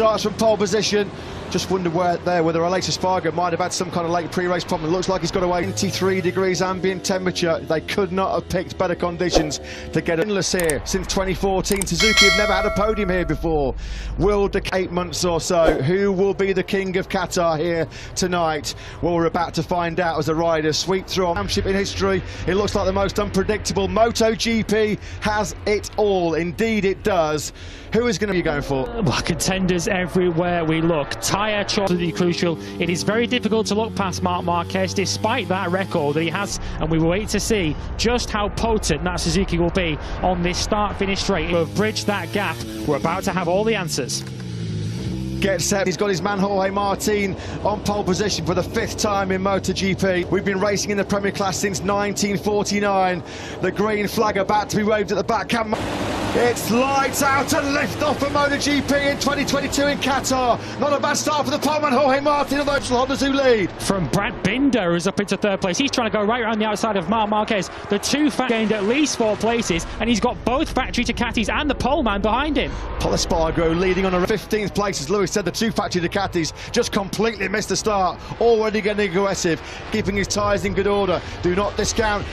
starts from pole position. Just wonder whether Aleix Espargaro might have had some kind of late pre-race problem. It looks like he's got away. 23 degrees ambient temperature. They could not have picked better conditions to get endless here. Since 2014, Suzuki have never had a podium here before. Will the 8 months or so, who will be the king of Qatar here tonight? Well, we're about to find out as the riders sweep through a championship in history. It looks like the most unpredictable. MotoGP has it all. Indeed it does. Who is going to be going for? Well, contenders everywhere we look. Tyre choice is crucial. It is very difficult to look past Marc Marquez despite that record that he has, and we will wait to see just how potent that Suzuki will be on this start-finish straight. We've bridged that gap. We're about to have all the answers. Get set, he's got his man Jorge Martin on pole position for the 5th time in MotoGP. We've been racing in the Premier Class since 1949. The green flag about to be waved at the back. It's lights out and lift off for MotoGP in 2022 in Qatar. Not a bad start for the poleman Jorge Martin, although it's the Hondas who lead. From Brad Binder, who's up into 3rd place. He's trying to go right around the outside of Marc Marquez. The two gained at least 4 places, and he's got both factory Ducatis and the poleman behind him. Pol Espargaro leading on a 15th place, as Lewis said. The two factory Ducatis just completely missed the start. Already getting aggressive, keeping his tyres in good order. Do not discount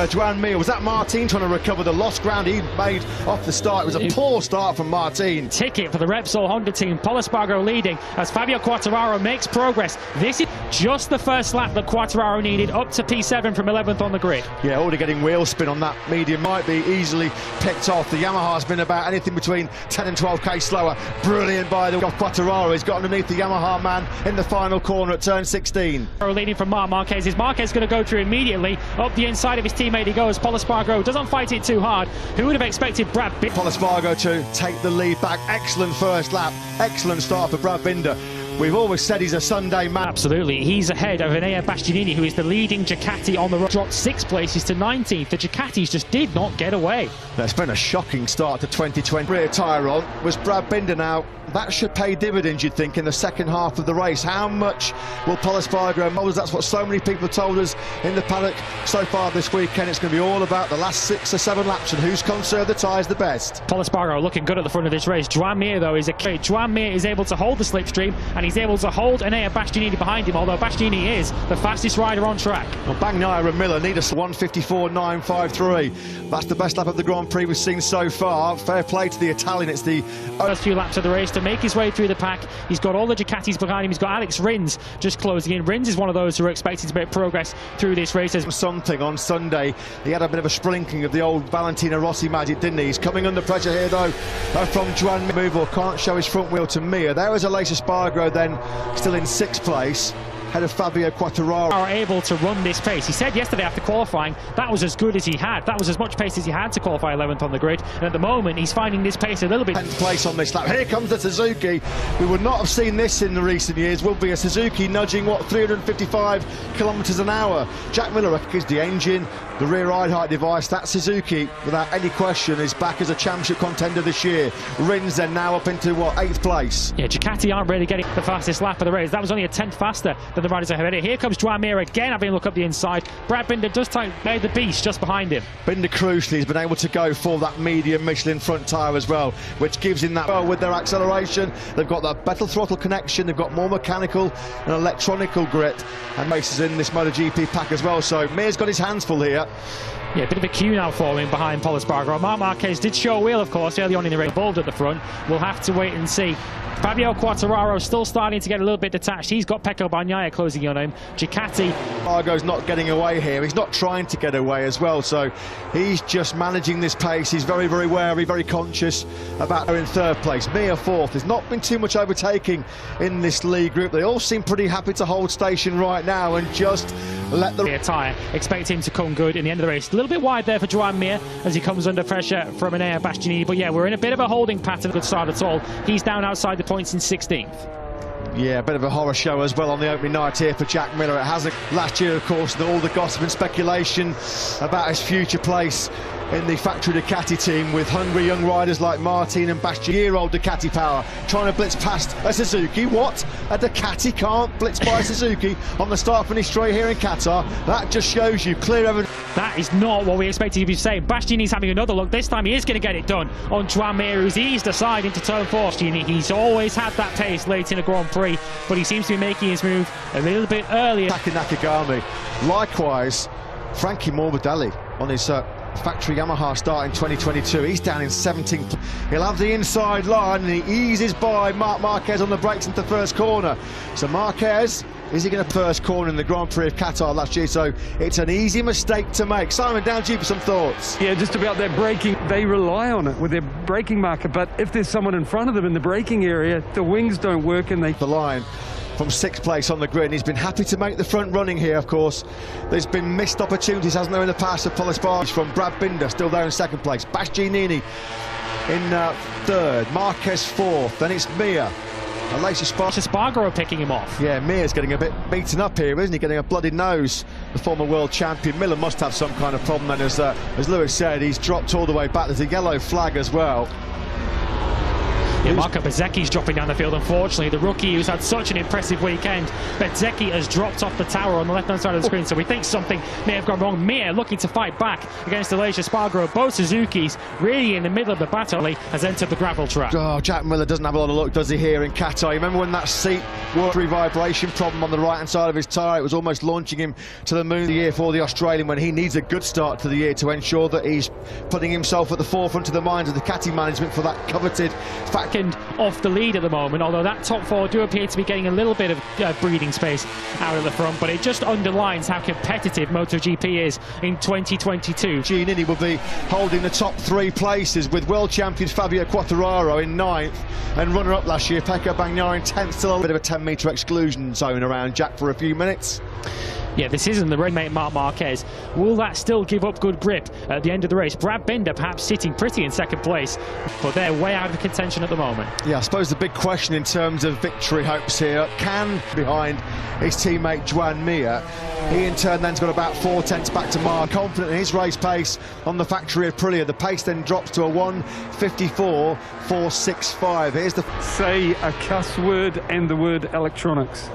Joan Mir. Was that Martin trying to recover the lost ground he made off the start? It was a poor start from Martin. Ticket for the Repsol Honda team. Pol Espargaro leading as Fabio Quartararo makes progress. This is just the first lap that Quartararo needed, up to P7 from 11th on the grid. Yeah, already getting wheel spin on that medium. Might be easily picked off. The Yamaha's been about anything between 10 and 12k slower. Brilliant by the Quartararo. He's got underneath the Yamaha man in the final corner at turn 16. Leading from Marc Marquez. Is Marquez going to go through immediately? Up the inside of his teammate he goes. Pol Espargaro doesn't fight it too hard. Who would have expected Brad Binder? Pol Espargaro to take the lead back. Excellent first lap. Excellent start for Brad Binder. We've always said he's a Sunday man. Absolutely. He's ahead of Enea Bastianini, who is the leading Ducati on the road. Dropped 6 places to 19th. The Ducatis just did not get away. That's been a shocking start to 2020. Rear tyre on was Brad Binder now. That should pay dividends, you'd think, in the second half of the race. How much will Pol Espargaro mold? That's what so many people told us in the paddock so far this weekend. It's going to be all about the last 6 or 7 laps and who's conserved the tyres the best. Pol Espargaro looking good at the front of this race. Joan Mir, though, is a key. Joan Mir is able to hold the slipstream, and he's able to hold Enea Bastianini behind him, although Bastianini is the fastest rider on track. Well, Bagnaia and Miller need a 1:54.953. That's the best lap of the Grand Prix we've seen so far. Fair play to the Italian. It's the first few laps of the race to make his way through the pack. He's got all the Ducatis behind him. He's got Alex Rins just closing in. Rins is one of those who are expected to make progress through this race. Something on Sunday. He had a bit of a sprinkling of the old Valentino Rossi magic, didn't he? He's coming under pressure here, though, from Joan Mir. Can't show his front wheel to Mir. There is Aleix Espargaro then, still in 6th place. Head of Fabio Quartararo. Are able to run this pace. He said yesterday after qualifying that was as good as he had. That was as much pace as he had to qualify 11th on the grid. And at the moment he's finding this pace a little bit. 10th place on this lap. Here comes the Suzuki. We would not have seen this in the recent years. Will be a Suzuki nudging, what, 355 kilometres an hour. Jack Miller is the engine, the rear ride height device. That Suzuki, without any question, is back as a championship contender this year. Rins then now up into, what, 8th place. Yeah, Ducati aren't really getting the fastest lap of the race. That was only a 10th faster than the riders ahead. Here comes Joan Mir again, having a look up the inside. Brad Binder does take the beast just behind him. Binder crucially has been able to go for that medium Michelin front tyre as well, which gives him that with their acceleration. They've got that better throttle connection. They've got more mechanical and electronical grit, and races in this MotoGP pack as well. So Mir's got his hands full here. Yeah, a bit of a queue now for him behind Pol Espargaro. Marc Marquez did show a wheel, of course, early on in the race. Involved at the front. We'll have to wait and see. Fabio Quartararo still starting to get a little bit detached. He's got Pecco Bagnaia closing in on him. Ducati. Espargaro's not getting away here. He's not trying to get away as well. So he's just managing this pace. He's very, very wary, very conscious about her in 3rd place. Mir 4th. There's not been too much overtaking in this lead group. They all seem pretty happy to hold station right now and just let the tyre. Expect him to come good in the end of the race. A little bit wide there for Joan Mir as he comes under pressure from Enea Bastianini. But yeah, we're in a bit of a holding pattern. Good start at all. He's down outside the points in 16th. Yeah, a bit of a horror show as well on the opening night here for Jack Miller. It hasn't. Last year, of course, all the gossip and speculation about his future place in the factory Ducati team with hungry young riders like Martin and Bastianini. Year-old Ducati power trying to blitz past a Suzuki. What? A Ducati can't blitz by a Suzuki on the start-finish straight here in Qatar. That just shows you clear evidence. That is not what we expected to be saying. Bastianini's having another look. This time he is going to get it done on Juan Mir, who's eased aside into turn 4. He's always had that pace late in a Grand Prix, but he seems to be making his move a little bit earlier. Taki Nakagami. Likewise, Frankie Morbidelli on his factory Yamaha start in 2022. He's down in 17th. He'll have the inside line and he eases by Marc Marquez on the brakes into the first corner. So Marquez, is he going to first corner in the Grand Prix of Qatar last year? So it's an easy mistake to make. Simon, down to you for some thoughts. Yeah, just about their braking. They rely on it with their braking marker, but if there's someone in front of them in the braking area, the wings don't work and they... The line from 6th place on the grid. He's been happy to make the front running here, of course. There's been missed opportunities, hasn't there, in the past of Polisparge from Brad Binder, still there in 2nd place. Bastianini in 3rd, Marquez 4th, then it's Mir. Spargo picking him off. Yeah, Mir's getting a bit beaten up here, isn't he? Getting a bloody nose. The former world champion. Miller must have some kind of problem then, as Lewis said, he's dropped all the way back. There's a yellow flag as well. Yeah, Marco Bezzecchi's dropping down the field, unfortunately. The rookie who's had such an impressive weekend. Bezzecchi has dropped off the tower on the left-hand side of the screen, so we think something may have gone wrong. Mir looking to fight back against Aleix Espargaro. Both Suzuki's really in the middle of the battle. Has entered the gravel trap. Oh, Jack Miller doesn't have a lot of luck, does he, here in Qatar? You remember when that seat vibration problem on the right-hand side of his tyre, it was almost launching him to the moon the year for the Australian, when he needs a good start to the year to ensure that he's putting himself at the forefront of the minds of the Cati management for that coveted off the lead at the moment, although that top 4 do appear to be getting a little bit of breathing space out of the front, but it just underlines how competitive MotoGP is in 2022. Giannini will be holding the top 3 places with world champion Fabio Quartararo in 9th and runner-up last year Pecco Bagnaia in 10th. Still a bit of a 10-metre exclusion zone around Jack for a few minutes. Yeah, this isn't the mate Marc Marquez. Will that still give up good grip at the end of the race? Brad Binder perhaps sitting pretty in 2nd place, but they're way out of contention at the moment. Yeah, I suppose the big question in terms of victory hopes here, can behind his teammate Juan Mir. He in turn then's got about 4 tenths back to Mark. Confident in his race pace on the factory of Aprilia. The pace then drops to a 1:54.465. Here's the... Say a cuss word and the word electronics.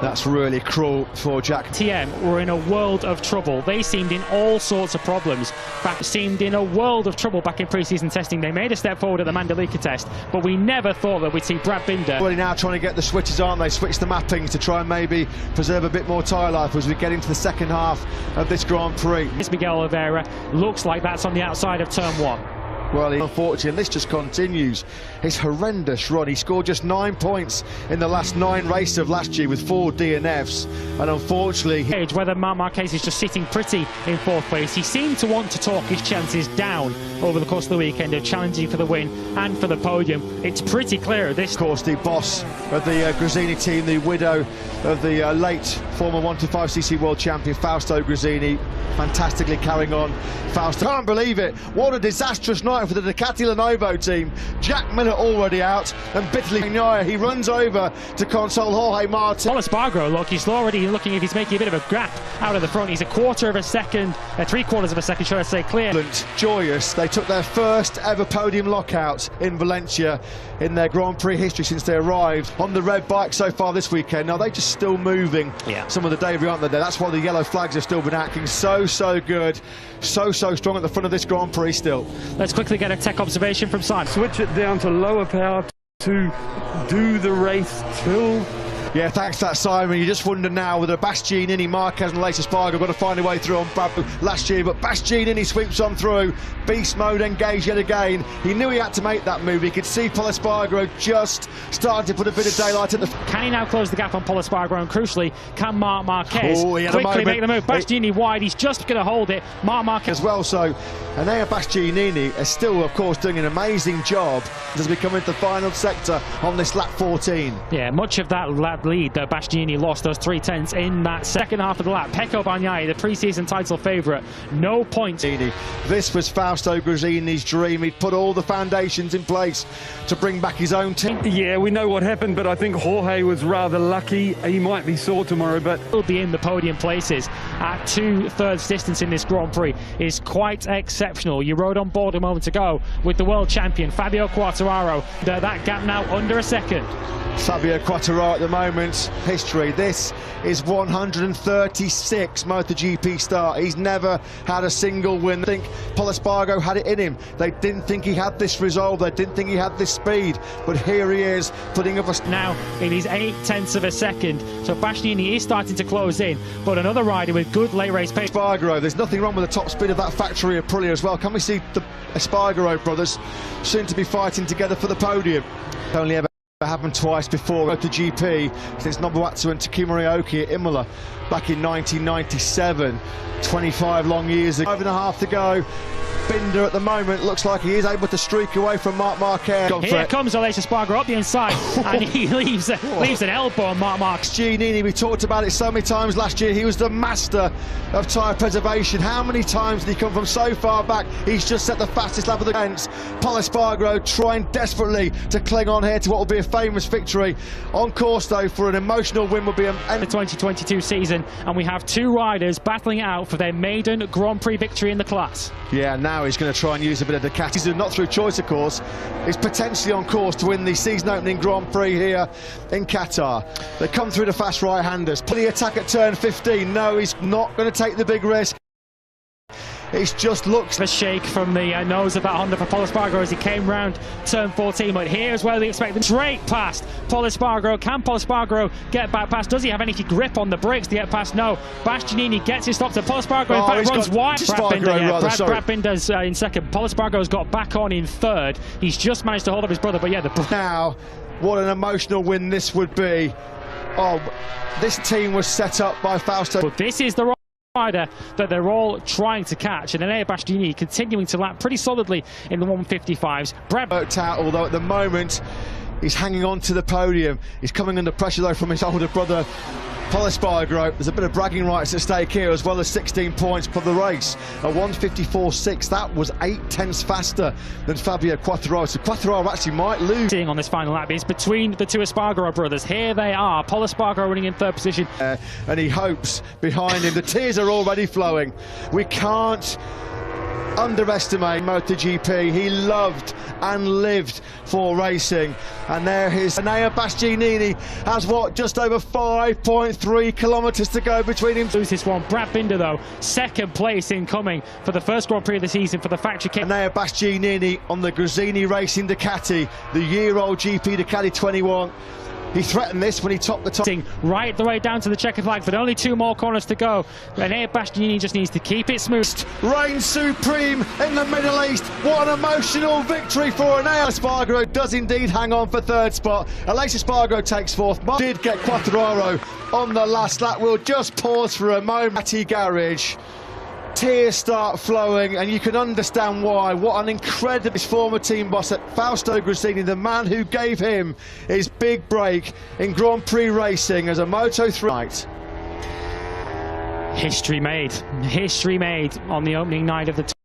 That's really cruel for Jack. TM were in a world of trouble. They seemed in all sorts of problems. Seemed in a world of trouble back in pre-season testing. They made a step forward at the Mandalika test, but we never thought that we'd see Brad Binder. Well, now trying to get the switches, aren't they? Switch the mappings to try and maybe preserve a bit more tyre life as we get into the 2nd half of this Grand Prix. Miguel Oliveira looks like that's on the outside of turn 1. Well, unfortunately, this just continues his horrendous run. He scored just 9 points in the last 9 races of last year with 4 DNFs, and unfortunately... Whether Marc Marquez is just sitting pretty in 4th place, he seemed to want to talk his chances down over the course of the weekend of challenging for the win and for the podium. It's pretty clear at this... Of course, the boss of the Grazzini team, the widow of the late former 125cc world champion Fausto Grazzini, fantastically carrying on. Fausto, can't believe it. What a disastrous night for the Ducati Lenovo team. Jack Miller already out, and bitterly he runs over to console Jorge Martin. Espargaro, look, he's already looking if he's making a bit of a gap out of the front. He's a 1/4 of a second, 3/4 of a second, should I say, clear. Joyous. They took their first ever podium lockout in Valencia in their Grand Prix history since they arrived on the red bike so far this weekend. Now they're just still moving some of the debris, aren't they? That's why the yellow flags have still been acting so good, so strong at the front of this Grand Prix still. Let's quickly get a tech observation from Simon. Switch it down to lower power to do the race till... Yeah, thanks for that, Simon. You just wonder now whether Bastianini, Marquez and Aleix Espargaro have got to find a way through on Brad last year, but Bastianini sweeps on through. Beast mode engaged yet again. He knew he had to make that move. He could see Espargaro just starting to put a bit of daylight at the... Can he now close the gap on Espargaro, and crucially, can Marc Marquez quickly make the move? Bastianini wide, he's just going to hold it. Marc Marquez... As well, so Enea Bastianini is still, of course, doing an amazing job as we come into the final sector on this lap 14. Yeah, much of that lead that Bastianini lost, those 3 tenths in that 2nd half of the lap. Pecco Bagnaia, the pre-season title favourite, no points. This was Fausto Grazzini's dream. He'd put all the foundations in place to bring back his own team. Yeah, we know what happened, but I think Jorge was rather lucky. He might be sore tomorrow, but... He'll be in the podium places at 2/3 distance in this Grand Prix is quite exceptional. You rode on board a moment ago with the world champion Fabio Quartararo. That gap now under a second. Fabio Quartararo at the moment. History. This is 136 MotoGP start. He's never had a single win. I think Pol Espargaro had it in him. They didn't think he had this resolve. They didn't think he had this speed. But here he is, putting up a... Now, it is 0.8 of a second. So Bastianini is starting to close in. But another rider with good late race pace. Espargaro, there's nothing wrong with the top speed of that factory Aprilia as well. Can we see the Espargaro brothers soon to be fighting together for the podium? Only ever happened twice before MotoGP since Nobuatsu and Takuma Ryoki at Imola back in 1997. 25 long years ago. 5.5 to go. Binder at the moment looks like he is able to streak away from Marc Marquez. Here comes Aleix Espargaro up the inside and he leaves an elbow on Marc Marquez. Bastianini, we talked about it so many times last year. He was the master of tyre preservation. How many times did he come from so far back? He's just set the fastest lap of the fence. Pol Espargaro trying desperately to cling on here to what will be a famous victory. On course though for an emotional win will be the 2022 season, and we have two riders battling it out for their maiden Grand Prix victory in the class. Yeah, now he's going to try and use a bit of Ducati. He's not through choice, of course. He's potentially on course to win the season-opening Grand Prix here in Qatar. They come through the fast right-handers. Put the attack at turn 15. No, he's not going to take the big risk. It just looks... A shake from the nose of that Honda for Pol Espargaro as he came round turn 14, but here's where they expect them straight past Pol Espargaro. Can Pol Espargaro get back past? Does he have any grip on the brakes to get past? No. Bastianini gets his stop to Pol Espargaro. In fact, runs wide. Brad Binder's in second. Pol Espargaro's got back on in third. He's just managed to hold up his brother, but yeah, now, what an emotional win this would be. Oh, this team was set up by Fausto. But this is the rider that they're all trying to catch, and Enea Bastianini continuing to lap pretty solidly in the 155s. Brad worked out, although at the moment he's hanging on to the podium. He's coming under pressure though from his older brother Pol Espargaro. There's a bit of bragging rights at stake here, as well as 16 points for the race. A 154.6, that was 0.8 faster than Fabio Quartararo. So Quartararo actually might lose. Seeing on this final lap is between the two Espargaro brothers. Here they are. Pol Espargaro running in third position. And he hopes behind him. The tears are already flowing. We can't underestimate MotoGP. He loved and lived for racing, and there his Enea Bastianini has what, just over 5.3 kilometers to go between him. Lose this one. Brad Binder though, second place incoming for the first Grand Prix of the season for the factory kit. Enea Bastianini on the Gresini Racing Ducati, the year-old GP Ducati 21. He threatened this when he topped the top. Right the way down to the checkered flag, but only 2 more corners to go. Enea Bastianini just needs to keep it smooth. Reign supreme in the Middle East. What an emotional victory for Enea. Espargaro does indeed hang on for third spot. Aleix Espargaro takes fourth. Did get Quartararo on the last lap. We'll just pause for a moment. At garage. Tears start flowing, and you can understand why. What an incredible former team boss at Fausto Gresini, the man who gave him his big break in Grand Prix racing as a Moto3. History made on the opening night of the